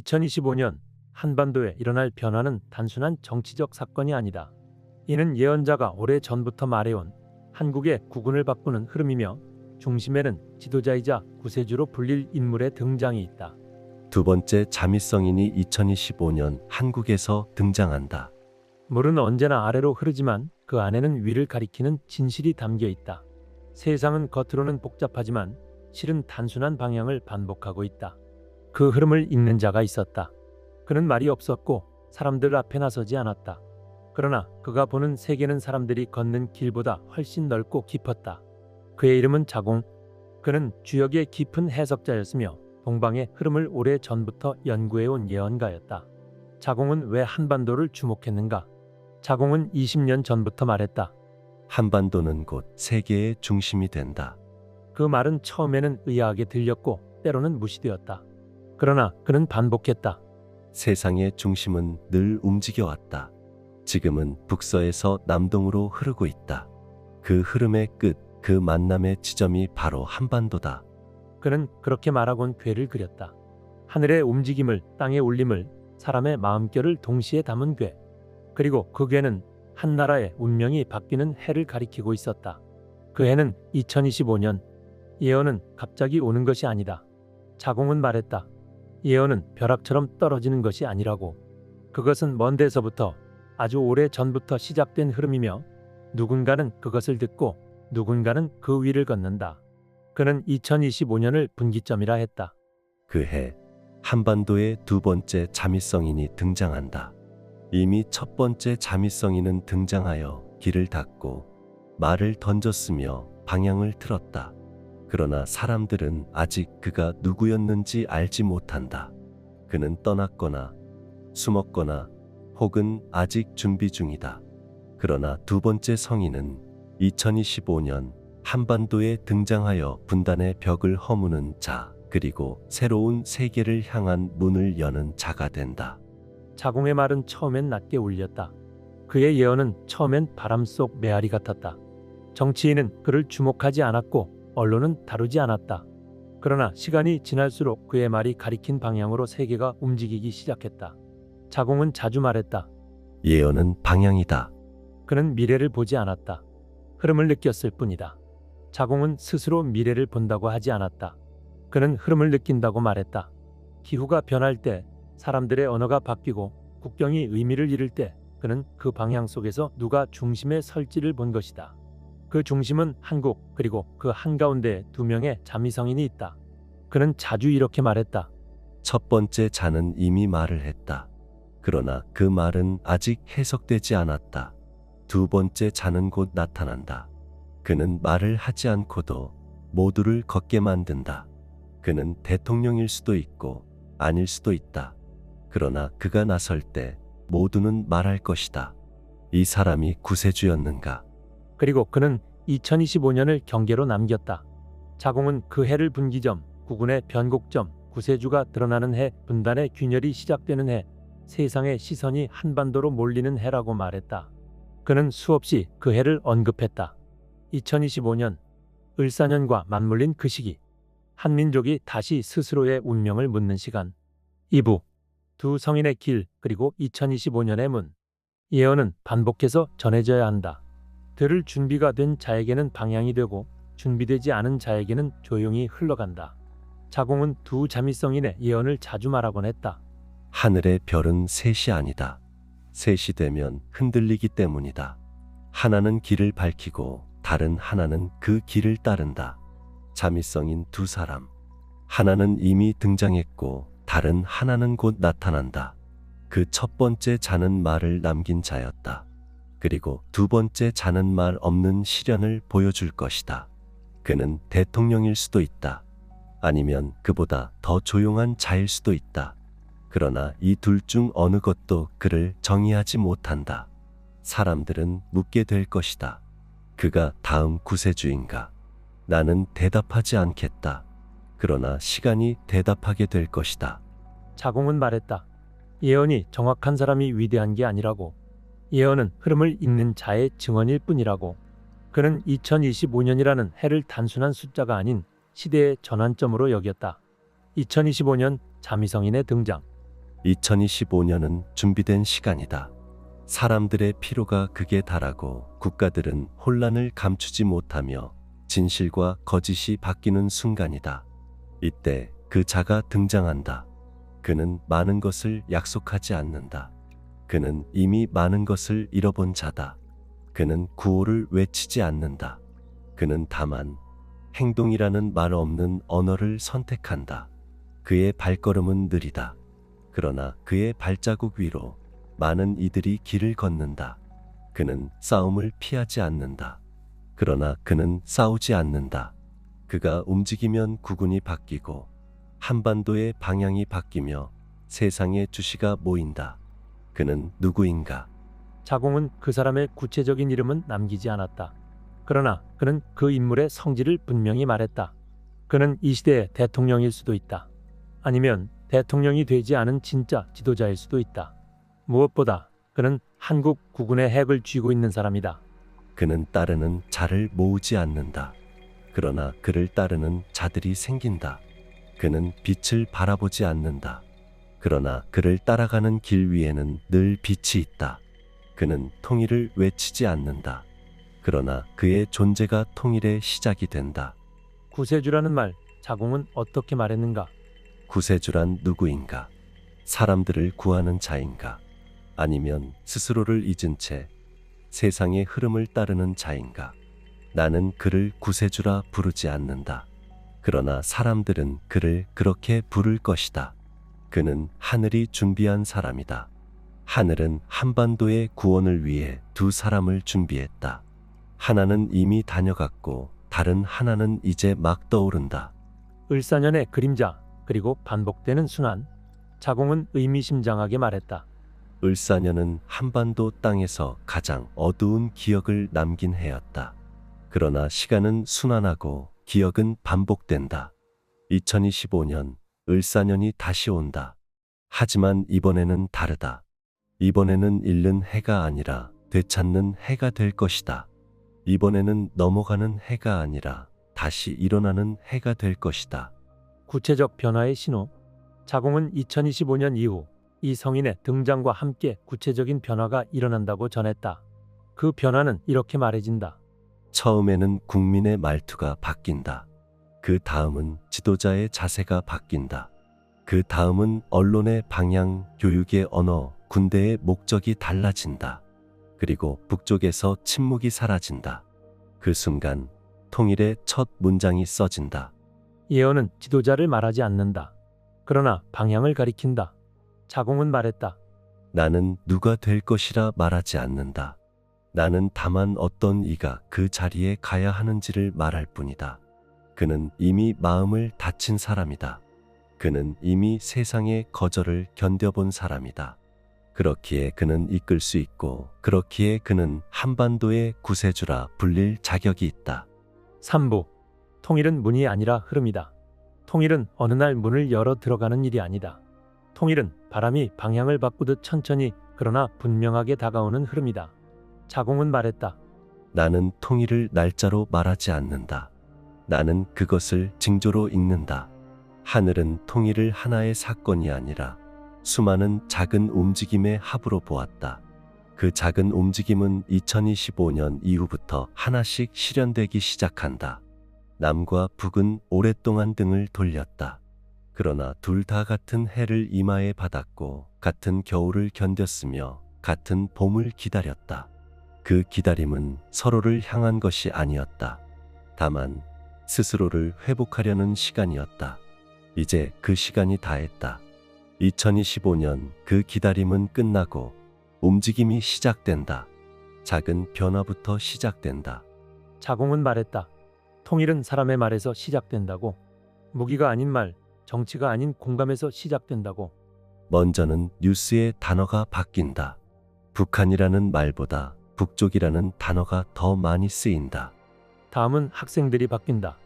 2025년 한반도에 일어날 변화는 단순한 정치적 사건이 아니다. 이는 예언자가 오래 전부터 말해온 한국의 국운을 바꾸는 흐름이며 중심에는 지도자이자 구세주로 불릴 인물의 등장이 있다. 두 번째 자미성인이 2025년 한국에서 등장한다. 물은 언제나 아래로 흐르지만 그 안에는 위를 가리키는 진실이 담겨 있다. 세상은 겉으로는 복잡하지만 실은 단순한 방향을 반복하고 있다. 그 흐름을 읽는 자가 있었다. 그는 말이 없었고 사람들 앞에 나서지 않았다. 그러나 그가 보는 세계는 사람들이 걷는 길보다 훨씬 넓고 깊었다. 그의 이름은 자공. 그는 주역의 깊은 해석자였으며 동방의 흐름을 오래 전부터 연구해온 예언가였다. 자공은 왜 한반도를 주목했는가? 자공은 20년 전부터 말했다. 한반도는 곧 세계의 중심이 된다. 그 말은 처음에는 의아하게 들렸고 때로는 무시되었다. 그러나 그는 반복했다. 세상의 중심은 늘 움직여왔다. 지금은 북서에서 남동으로 흐르고 있다. 그 흐름의 끝, 그 만남의 지점이 바로 한반도다. 그는 그렇게 말하곤 궤를 그렸다. 하늘의 움직임을, 땅의 울림을, 사람의 마음결을 동시에 담은 궤. 그리고 그 궤는 한 나라의 운명이 바뀌는 해를 가리키고 있었다. 그 해는 2025년. 예언은 갑자기 오는 것이 아니다. 자공은 말했다. 예언은 벼락처럼 떨어지는 것이 아니라고. 그것은 먼 데서부터 아주 오래 전부터 시작된 흐름이며 누군가는 그것을 듣고 누군가는 그 위를 걷는다. 그는 2025년을 분기점이라 했다. 그 해 한반도의 두 번째 자미성인이 등장한다. 이미 첫 번째 자미성인은 등장하여 길을 닫고 말을 던졌으며 방향을 틀었다. 그러나 사람들은 아직 그가 누구였는지 알지 못한다. 그는 떠났거나 숨었거나 혹은 아직 준비 중이다. 그러나 두 번째 성인은 2025년 한반도에 등장하여 분단의 벽을 허무는 자, 그리고 새로운 세계를 향한 문을 여는 자가 된다. 자공의 말은 처음엔 낮게 울렸다. 그의 예언은 처음엔 바람 속 메아리 같았다. 정치인은 그를 주목하지 않았고 언론은 다루지 않았다. 그러나 시간이 지날수록 그의 말이 가리킨 방향으로 세계가 움직이기 시작했다. 자공은 자주 말했다. 예언은 방향이다. 그는 미래를 보지 않았다. 흐름을 느꼈을 뿐이다. 자공은 스스로 미래를 본다고 하지 않았다. 그는 흐름을 느낀다고 말했다. 기후가 변할 때, 사람들의 언어가 바뀌고 국경이 의미를 잃을 때 그는 그 방향 속에서 누가 중심에 설지를 본 것이다. 그 중심은 한국, 그리고 그 한가운데에 두 명의 자미성인이 있다. 그는 자주 이렇게 말했다. 첫 번째 자는 이미 말을 했다. 그러나 그 말은 아직 해석되지 않았다. 두 번째 자는 곧 나타난다. 그는 말을 하지 않고도 모두를 걷게 만든다. 그는 대통령일 수도 있고 아닐 수도 있다. 그러나 그가 나설 때 모두는 말할 것이다. 이 사람이 구세주였는가? 그리고 그는 2025년을 경계로 남겼다. 자공은 그 해를 분기점, 국운의 변곡점, 구세주가 드러나는 해, 분단의 균열이 시작되는 해, 세상의 시선이 한반도로 몰리는 해라고 말했다. 그는 수없이 그 해를 언급했다. 2025년, 을사년과 맞물린 그 시기, 한민족이 다시 스스로의 운명을 묻는 시간. 2부, 두 성인의 길, 그리고 2025년의 문. 예언은 반복해서 전해져야 한다. 들을 준비가 된 자에게는 방향이 되고 준비되지 않은 자에게는 조용히 흘러간다. 자공은 두 자미성인의 예언을 자주 말하곤 했다. 하늘의 별은 셋이 아니다. 셋이 되면 흔들리기 때문이다. 하나는 길을 밝히고 다른 하나는 그 길을 따른다. 자미성인 두 사람. 하나는 이미 등장했고 다른 하나는 곧 나타난다. 그 첫 번째 자는 말을 남긴 자였다. 그리고 두 번째 자는 말 없는 시련을 보여줄 것이다. 그는 대통령일 수도 있다. 아니면 그보다 더 조용한 자일 수도 있다. 그러나 이 둘 중 어느 것도 그를 정의하지 못한다. 사람들은 묻게 될 것이다. 그가 다음 구세주인가? 나는 대답하지 않겠다. 그러나 시간이 대답하게 될 것이다. 자공은 말했다. 예언이 정확한 사람이 위대한 게 아니라고. 예언은 흐름을 읽는 자의 증언일 뿐이라고. 그는 2025년이라는 해를 단순한 숫자가 아닌 시대의 전환점으로 여겼다. 2025년 자미성인의 등장. 2025년은 준비된 시간이다. 사람들의 피로가 극에 달하고 국가들은 혼란을 감추지 못하며 진실과 거짓이 바뀌는 순간이다. 이때 그 자가 등장한다. 그는 많은 것을 약속하지 않는다. 그는 이미 많은 것을 잃어본 자다. 그는 구호를 외치지 않는다. 그는 다만 행동이라는 말 없는 언어를 선택한다. 그의 발걸음은 느리다. 그러나 그의 발자국 위로 많은 이들이 길을 걷는다. 그는 싸움을 피하지 않는다. 그러나 그는 싸우지 않는다. 그가 움직이면 국군이 바뀌고 한반도의 방향이 바뀌며 세상의 주시가 모인다. 그는 누구인가? 자공은 그 사람의 구체적인 이름은 남기지 않았다. 그러나 그는 그 인물의 성질을 분명히 말했다. 그는 이 시대의 대통령일 수도 있다. 아니면 대통령이 되지 않은 진짜 지도자일 수도 있다. 무엇보다 그는 한국 국군의 핵을 쥐고 있는 사람이다. 그는 따르는 자를 모으지 않는다. 그러나 그를 따르는 자들이 생긴다. 그는 빛을 바라보지 않는다. 그러나 그를 따라가는 길 위에는 늘 빛이 있다. 그는 통일을 외치지 않는다. 그러나 그의 존재가 통일의 시작이 된다. 구세주라는 말, 자공은 어떻게 말했는가? 구세주란 누구인가? 사람들을 구하는 자인가? 아니면 스스로를 잊은 채 세상의 흐름을 따르는 자인가? 나는 그를 구세주라 부르지 않는다. 그러나 사람들은 그를 그렇게 부를 것이다. 그는 하늘이 준비한 사람이다. 하늘은 한반도의 구원을 위해 두 사람을 준비했다. 하나는 이미 다녀갔고 다른 하나는 이제 막 떠오른다. 을사년의 그림자, 그리고 반복되는 순환. 자공은 의미심장하게 말했다. 을사년은 한반도 땅에서 가장 어두운 기억을 남긴 해였다. 그러나 시간은 순환하고 기억은 반복된다. 2025년 을사년이 다시 온다. 하지만 이번에는 다르다. 이번에는 잃는 해가 아니라 되찾는 해가 될 것이다. 이번에는 넘어가는 해가 아니라 다시 일어나는 해가 될 것이다. 구체적 변화의 신호. 자공은 2025년 이후 이 성인의 등장과 함께 구체적인 변화가 일어난다고 전했다. 그 변화는 이렇게 말해진다. 처음에는 국민의 말투가 바뀐다. 그 다음은 지도자의 자세가 바뀐다. 그 다음은 언론의 방향, 교육의 언어, 군대의 목적이 달라진다. 그리고 북쪽에서 침묵이 사라진다. 그 순간 통일의 첫 문장이 써진다. 예언은 지도자를 말하지 않는다. 그러나 방향을 가리킨다. 자공은 말했다. 나는 누가 될 것이라 말하지 않는다. 나는 다만 어떤 이가 그 자리에 가야 하는지를 말할 뿐이다. 그는 이미 마음을 다친 사람이다. 그는 이미 세상의 거절을 견뎌본 사람이다. 그렇기에 그는 이끌 수 있고 그렇기에 그는 한반도의 구세주라 불릴 자격이 있다. 3부. 통일은 문이 아니라 흐름이다. 통일은 어느 날 문을 열어 들어가는 일이 아니다. 통일은 바람이 방향을 바꾸듯 천천히 그러나 분명하게 다가오는 흐름이다. 자공은 말했다. 나는 통일을 날짜로 말하지 않는다. 나는 그것을 징조로 읽는다. 하늘은 통일을 하나의 사건이 아니라 수많은 작은 움직임의 합으로 보았다. 그 작은 움직임은 2025년 이후부터 하나씩 실현되기 시작한다. 남과 북은 오랫동안 등을 돌렸다. 그러나 둘 다 같은 해를 이마에 받았고 같은 겨울을 견뎠으며 같은 봄을 기다렸다. 그 기다림은 서로를 향한 것이 아니었다. 다만 스스로를 회복하려는 시간이었다. 이제 그 시간이 다했다. 2025년 그 기다림은 끝나고 움직임이 시작된다. 작은 변화부터 시작된다. 자공은 말했다. 통일은 사람의 말에서 시작된다고. 무기가 아닌 말, 정치가 아닌 공감에서 시작된다고. 먼저는 뉴스의 단어가 바뀐다. 북한이라는 말보다 북쪽이라는 단어가 더 많이 쓰인다. 다음은 학생들이 바뀐다.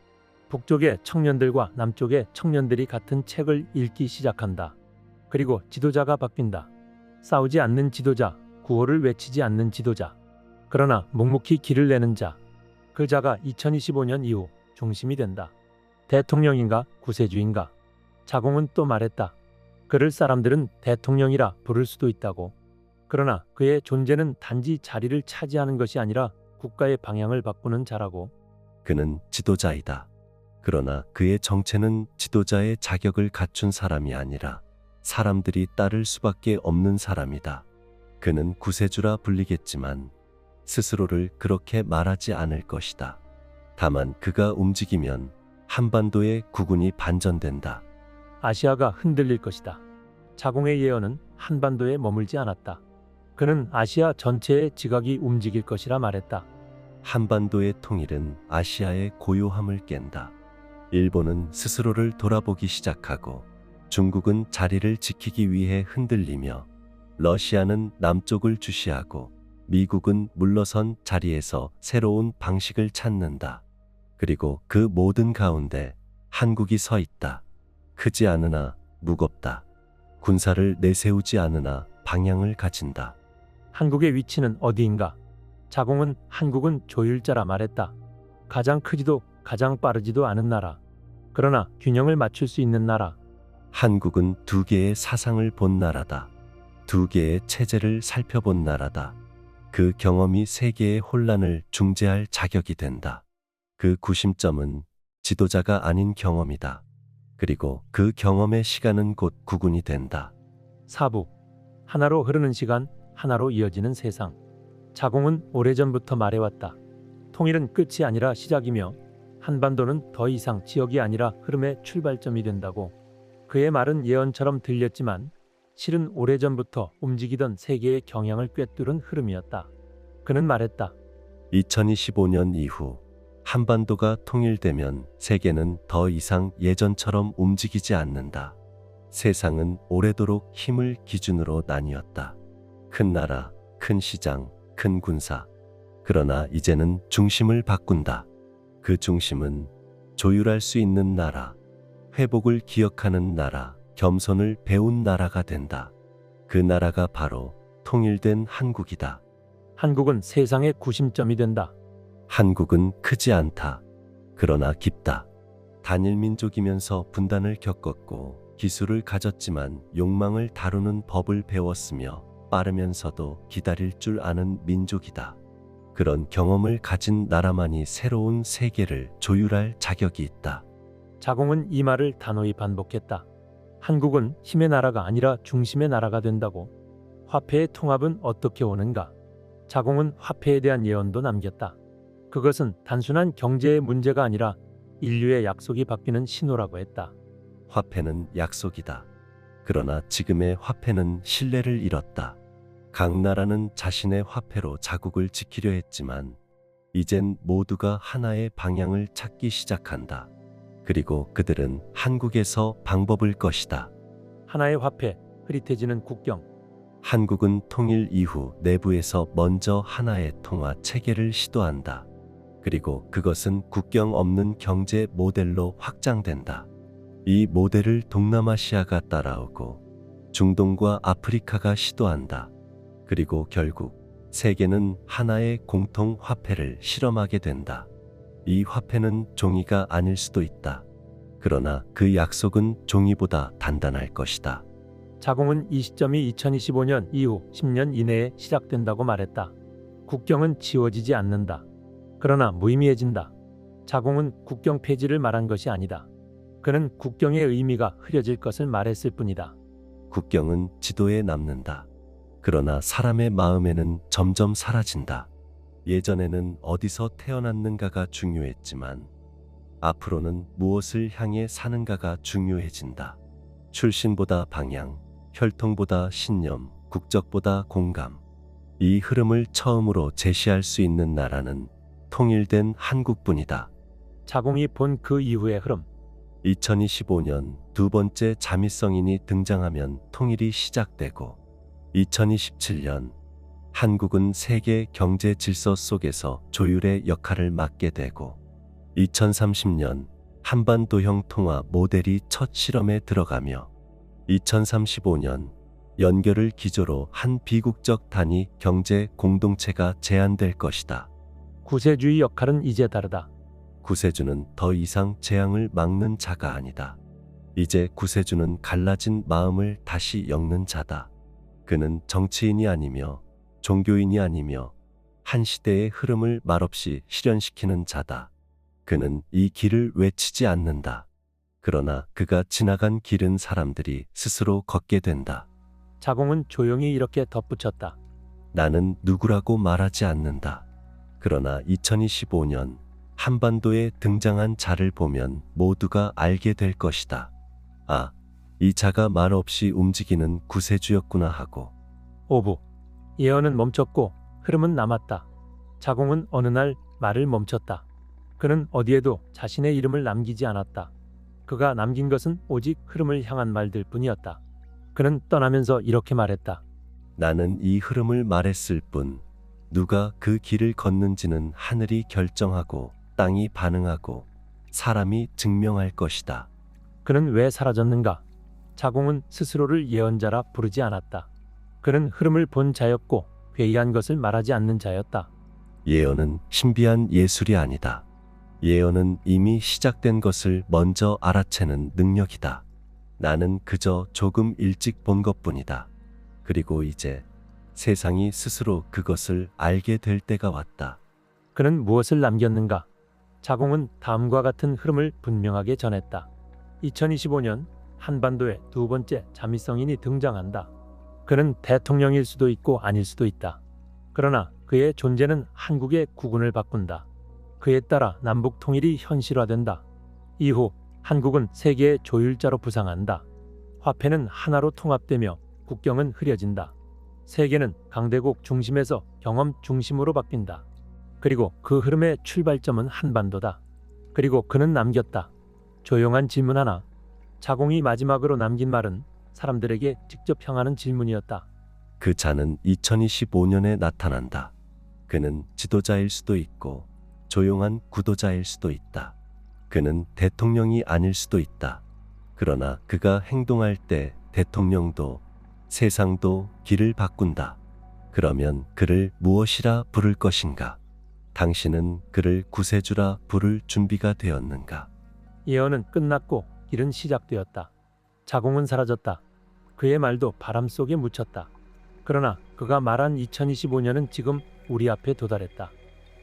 북쪽의 청년들과 남쪽의 청년들이 같은 책을 읽기 시작한다. 그리고 지도자가 바뀐다. 싸우지 않는 지도자, 구호를 외치지 않는 지도자. 그러나 묵묵히 길을 내는 자. 그 자가 2025년 이후 중심이 된다. 대통령인가 구세주인가? 자공은 또 말했다. 그를 사람들은 대통령이라 부를 수도 있다고. 그러나 그의 존재는 단지 자리를 차지하는 것이 아니라 국가의 방향을 바꾸는 자라고. 그는 지도자이다. 그러나 그의 정체는 지도자의 자격을 갖춘 사람이 아니라 사람들이 따를 수밖에 없는 사람이다. 그는 구세주라 불리겠지만 스스로를 그렇게 말하지 않을 것이다. 다만 그가 움직이면 한반도의 국운이 반전된다. 아시아가 흔들릴 것이다. 자공의 예언은 한반도에 머물지 않았다. 그는 아시아 전체의 지각이 움직일 것이라 말했다. 한반도의 통일은 아시아의 고요함을 깬다. 일본은 스스로를 돌아보기 시작하고 중국은 자리를 지키기 위해 흔들리며 러시아는 남쪽을 주시하고 미국은 물러선 자리에서 새로운 방식을 찾는다. 그리고 그 모든 가운데 한국이 서 있다. 크지 않으나 무겁다. 군사를 내세우지 않으나 방향을 가진다. 한국의 위치는 어디인가? 자공은 한국은 조율자라 말했다. 가장 크지도 가장 빠르지도 않은 나라. 그러나 균형을 맞출 수 있는 나라. 한국은 두 개의 사상을 본 나라다. 두 개의 체제를 살펴본 나라다. 그 경험이 세계의 혼란을 중재할 자격이 된다. 그 구심점은 지도자가 아닌 경험이다. 그리고 그 경험의 시간은 곧 국운이 된다. 사부. 하나로 흐르는 시간, 하나로 이어지는 세상. 자공은 오래전부터 말해왔다. 통일은 끝이 아니라 시작이며 한반도는 더 이상 지역이 아니라 흐름의 출발점이 된다고. 그의 말은 예언처럼 들렸지만 실은 오래전부터 움직이던 세계의 경향을 꿰뚫은 흐름이었다. 그는 말했다. 2025년 이후 한반도가 통일되면 세계는 더 이상 예전처럼 움직이지 않는다. 세상은 오래도록 힘을 기준으로 나뉘었다. 큰 나라, 큰 시장, 큰 군사. 그러나 이제는 중심을 바꾼다. 그 중심은 조율할 수 있는 나라, 회복을 기억하는 나라, 겸손을 배운 나라가 된다. 그 나라가 바로 통일된 한국이다. 한국은 세상의 구심점이 된다. 한국은 크지 않다. 그러나 깊다. 단일 민족이면서 분단을 겪었고 기술을 가졌지만 욕망을 다루는 법을 배웠으며 빠르면서도 기다릴 줄 아는 민족이다. 그런 경험을 가진 나라만이 새로운 세계를 조율할 자격이 있다. 자공은 이 말을 단호히 반복했다. 한국은 힘의 나라가 아니라 중심의 나라가 된다고. 화폐의 통합은 어떻게 오는가? 자공은 화폐에 대한 예언도 남겼다. 그것은 단순한 경제의 문제가 아니라 인류의 약속이 바뀌는 신호라고 했다. 화폐는 약속이다. 그러나 지금의 화폐는 신뢰를 잃었다. 각 나라는 자신의 화폐로 자국을 지키려 했지만 이젠 모두가 하나의 방향을 찾기 시작한다. 그리고 그들은 한국에서 방법을 것이다. 하나의 화폐, 흐릿해지는 국경. 한국은 통일 이후 내부에서 먼저 하나의 통화 체계를 시도한다. 그리고 그것은 국경 없는 경제 모델로 확장된다. 이 모델을 동남아시아가 따라오고 중동과 아프리카가 시도한다. 그리고 결국 세계는 하나의 공통 화폐를 실험하게 된다. 이 화폐는 종이가 아닐 수도 있다. 그러나 그 약속은 종이보다 단단할 것이다. 자공은 이 시점이 2025년 이후 10년 이내에 시작된다고 말했다. 국경은 지워지지 않는다. 그러나 무의미해진다. 자공은 국경 폐지를 말한 것이 아니다. 그는 국경의 의미가 흐려질 것을 말했을 뿐이다. 국경은 지도에 남는다. 그러나 사람의 마음에는 점점 사라진다. 예전에는 어디서 태어났는가가 중요했지만 앞으로는 무엇을 향해 사는가가 중요해진다. 출신보다 방향, 혈통보다 신념, 국적보다 공감. 이 흐름을 처음으로 제시할 수 있는 나라는 통일된 한국뿐이다. 자공이 본 그 이후의 흐름. 2025년 두 번째 자미성인이 등장하면 통일이 시작되고 2027년 한국은 세계 경제 질서 속에서 조율의 역할을 맡게 되고 2030년 한반도형 통화 모델이 첫 실험에 들어가며 2035년 연결을 기조로 한 비국적 단위 경제 공동체가 제안될 것이다. 구세주의 역할은 이제 다르다. 구세주는 더 이상 재앙을 막는 자가 아니다. 이제 구세주는 갈라진 마음을 다시 엮는 자다. 그는 정치인이 아니며 종교인이 아니며 한 시대의 흐름을 말없이 실현시키는 자다. 그는 이 길을 외치지 않는다. 그러나 그가 지나간 길은 사람들이 스스로 걷게 된다. 자공은 조용히 이렇게 덧붙였다. 나는 누구라고 말하지 않는다. 그러나 2025년 한반도에 등장한 자를 보면 모두가 알게 될 것이다. 아, 이 자가 말없이 움직이는 구세주였구나 하고. 오부. 예언은 멈췄고 흐름은 남았다. 자공은 어느 날 말을 멈췄다. 그는 어디에도 자신의 이름을 남기지 않았다. 그가 남긴 것은 오직 흐름을 향한 말들 뿐이었다. 그는 떠나면서 이렇게 말했다. 나는 이 흐름을 말했을 뿐, 누가 그 길을 걷는지는 하늘이 결정하고 땅이 반응하고 사람이 증명할 것이다. 그는 왜 사라졌는가? 자공은 스스로를 예언자라 부르지 않았다. 그는 흐름을 본 자였고 회의한 것을 말하지 않는 자였다. 예언은 신비한 예술이 아니다. 예언은 이미 시작된 것을 먼저 알아채는 능력이다. 나는 그저 조금 일찍 본 것뿐이다. 그리고 이제 세상이 스스로 그것을 알게 될 때가 왔다. 그는 무엇을 남겼는가? 자공은 다음과 같은 흐름을 분명하게 전했다. 2025년 한반도에 두 번째 자미성인이 등장한다. 그는 대통령일 수도 있고 아닐 수도 있다. 그러나 그의 존재는 한국의 국운을 바꾼다. 그에 따라 남북 통일이 현실화된다. 이후 한국은 세계의 조율자로 부상한다. 화폐는 하나로 통합되며 국경은 흐려진다. 세계는 강대국 중심에서 경험 중심으로 바뀐다. 그리고 그 흐름의 출발점은 한반도다. 그리고 그는 남겼다. 조용한 질문 하나. 자공이 마지막으로 남긴 말은 사람들에게 직접 향하는 질문이었다. 그 자는 2025년에 나타난다. 그는 지도자일 수도 있고 조용한 구도자일 수도 있다. 그는 대통령이 아닐 수도 있다. 그러나 그가 행동할 때 대통령도 세상도 길을 바꾼다. 그러면 그를 무엇이라 부를 것인가? 당신은 그를 구세주라 부를 준비가 되었는가? 예언은 끝났고 길은 시작되었다. 자공은 사라졌다. 그의 말도 바람 속에 묻혔다. 그러나 그가 말한 2025년은 지금 우리 앞에 도달했다.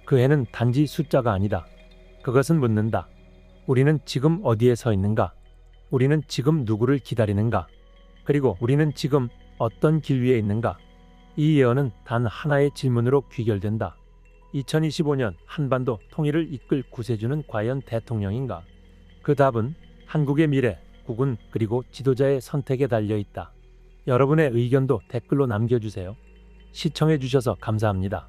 그 해는 단지 숫자가 아니다. 그것은 묻는다. 우리는 지금 어디에 서 있는가? 우리는 지금 누구를 기다리는가? 그리고 우리는 지금 어떤 길 위에 있는가? 이 예언은 단 하나의 질문으로 귀결된다. 2025년 한반도 통일을 이끌 구세주는 과연 대통령인가? 그 답은 한국의 미래, 국운 그리고 지도자의 선택에 달려 있다. 여러분의 의견도 댓글로 남겨주세요. 시청해 주셔서 감사합니다.